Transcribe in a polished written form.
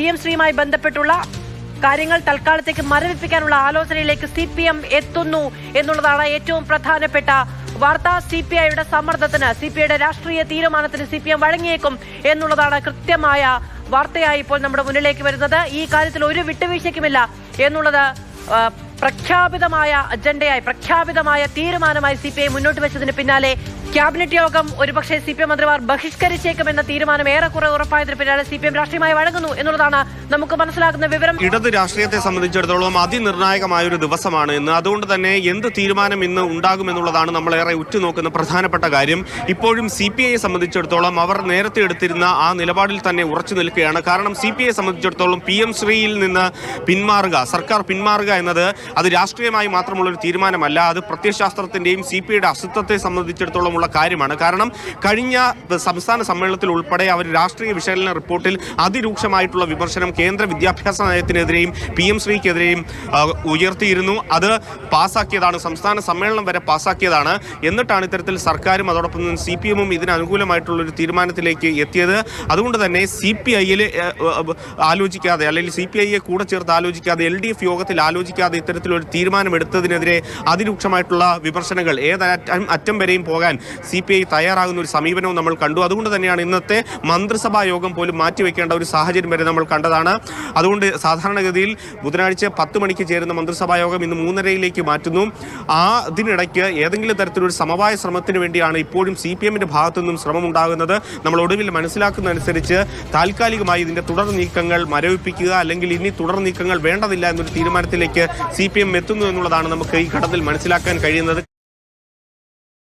PM ശ്രീയുമായി ബന്ധപ്പെട്ടുള്ള കാര്യങ്ങൾ തൽക്കാലത്തേക്ക് മരവിപ്പിക്കാനുള്ള ആലോചനയിലേക്ക് CPM എത്തുന്നു എന്നുള്ളതാണ് ഏറ്റവും പ്രധാനപ്പെട്ട വാർത്ത. CPIയുടെ സമ്മർദ്ദത്തിന്, CPIയുടെ രാഷ്ട്രീയ തീരുമാനത്തിന് CPM വഴങ്ങിയേക്കും എന്നുള്ളതാണ് കൃത്യമായ വാർത്തയായി ഇപ്പോൾ നമ്മുടെ മുന്നിലേക്ക് വരുന്നത്. ഈ കാര്യത്തിൽ ഒരു വിട്ടുവീഴ്ചയ്ക്കുമില്ല എന്നുള്ളത് പ്രഖ്യാപിതമായ അജണ്ടയായി, പ്രഖ്യാപിതമായ തീരുമാനമായി CPI മുന്നോട്ട് വെച്ചതിന് പിന്നാലെ ക്യാബിനറ്റ് യോഗം ഒരുപക്ഷെ CPM മന്ത്രിമാർ ബഹിഷ്കരിച്ചേക്കുമെന്ന തീരുമാനം ഏറെക്കുറെ ഉറപ്പായതിന് പിന്നാലെ CPM രാഷ്ട്രീയമായി വഴങ്ങുന്നു എന്നുള്ളതാണ് നമുക്ക് മനസ്സിലാക്കുന്ന വിവരം. ഇടത് രാഷ്ട്രീയത്തെ സംബന്ധിച്ചിടത്തോളം അതിനിർണായകമായ ഒരു ദിവസമാണ് ഇന്ന്. അതുകൊണ്ട് തന്നെ എന്ത് തീരുമാനം ഇന്ന് ഉണ്ടാകുമെന്നുള്ളതാണ് നമ്മളേറെ ഉറ്റുനോക്കുന്ന പ്രധാനപ്പെട്ട കാര്യം. ഇപ്പോഴും CPIയെ സംബന്ധിച്ചിടത്തോളം അവർ നേരത്തെ എടുത്തിരുന്ന ആ നിലപാടിൽ തന്നെ ഉറച്ചു നിൽക്കുകയാണ്. കാരണം CPIയെ സംബന്ധിച്ചിടത്തോളം PM ശ്രീയിൽ നിന്ന് പിന്മാറുക, സർക്കാർ പിന്മാറുക എന്നത് അത് രാഷ്ട്രീയമായി മാത്രമുള്ള ഒരു തീരുമാനമല്ല. അത് പ്രത്യയശാസ്ത്രത്തിന്റെയും CPIയുടെ അസ്തിത്വത്തെ സംബന്ധിച്ചിടത്തോളം കാര്യമാണ്. കാരണം കഴിഞ്ഞ സംസ്ഥാന സമ്മേളനത്തിൽ ഉൾപ്പെടെ അവർ രാഷ്ട്രീയ വിശകലന റിപ്പോർട്ടിൽ അതിരൂക്ഷമായിട്ടുള്ള വിമർശനം കേന്ദ്ര വിദ്യാഭ്യാസ നയത്തിനെതിരെയും PM ശ്രീക്കെതിരെയും ഉയർത്തിയിരുന്നു. അത് പാസാക്കിയതാണ്, സംസ്ഥാന സമ്മേളനം വരെ പാസാക്കിയതാണ്. എന്നിട്ടാണ് ഇത്തരത്തിൽ സർക്കാരും അതോടൊപ്പം CPM ഇതിന് അനുകൂലമായിട്ടുള്ള ഒരു തീരുമാനത്തിലേക്ക് എത്തിയത്. അതുകൊണ്ട് തന്നെ CPIയിൽ ആലോചിക്കാതെ, അല്ലെങ്കിൽ CPIയെ കൂടെ ചേർത്ത് ആലോചിക്കാതെ, LDF യോഗത്തിൽ ആലോചിക്കാതെ ഇത്തരത്തിലൊരു തീരുമാനമെടുത്തതിനെതിരെ അതിരൂക്ഷമായിട്ടുള്ള വിമർശനങ്ങൾ അറ്റം വരെയും പോകാൻ CPI തയ്യാറാകുന്ന ഒരു സമീപനവും നമ്മൾ കണ്ടു. അതുകൊണ്ട് തന്നെയാണ് ഇന്നത്തെ മന്ത്രിസഭാ യോഗം പോലും മാറ്റിവെക്കേണ്ട ഒരു സാഹചര്യം വരെ നമ്മൾ കണ്ടതാണ്. അതുകൊണ്ട് സാധാരണഗതിയിൽ ബുധനാഴ്ച 10 മണിക്ക് ചേരുന്ന മന്ത്രിസഭാ യോഗം ഇന്ന് 3:30 മാറ്റുന്നു. അതിനിടയ്ക്ക് ഏതെങ്കിലും തരത്തിലൊരു സമവായ ശ്രമത്തിന് വേണ്ടിയാണ് ഇപ്പോഴും CPMന്റെ ഭാഗത്തുനിന്നും ശ്രമമുണ്ടാകുന്നത്. നമ്മൾ ഒടുവിൽ മനസ്സിലാക്കുന്നതനുസരിച്ച് താൽക്കാലികമായി ഇതിന്റെ തുടർ നീക്കങ്ങൾ മരവിപ്പിക്കുക, അല്ലെങ്കിൽ ഇനി തുടർ നീക്കങ്ങൾ വേണ്ടതില്ല എന്നൊരു തീരുമാനത്തിലേക്ക് CPM എത്തുന്നു എന്നുള്ളതാണ് നമുക്ക് ഈ ഘട്ടത്തിൽ മനസ്സിലാക്കാൻ കഴിയുന്നത്.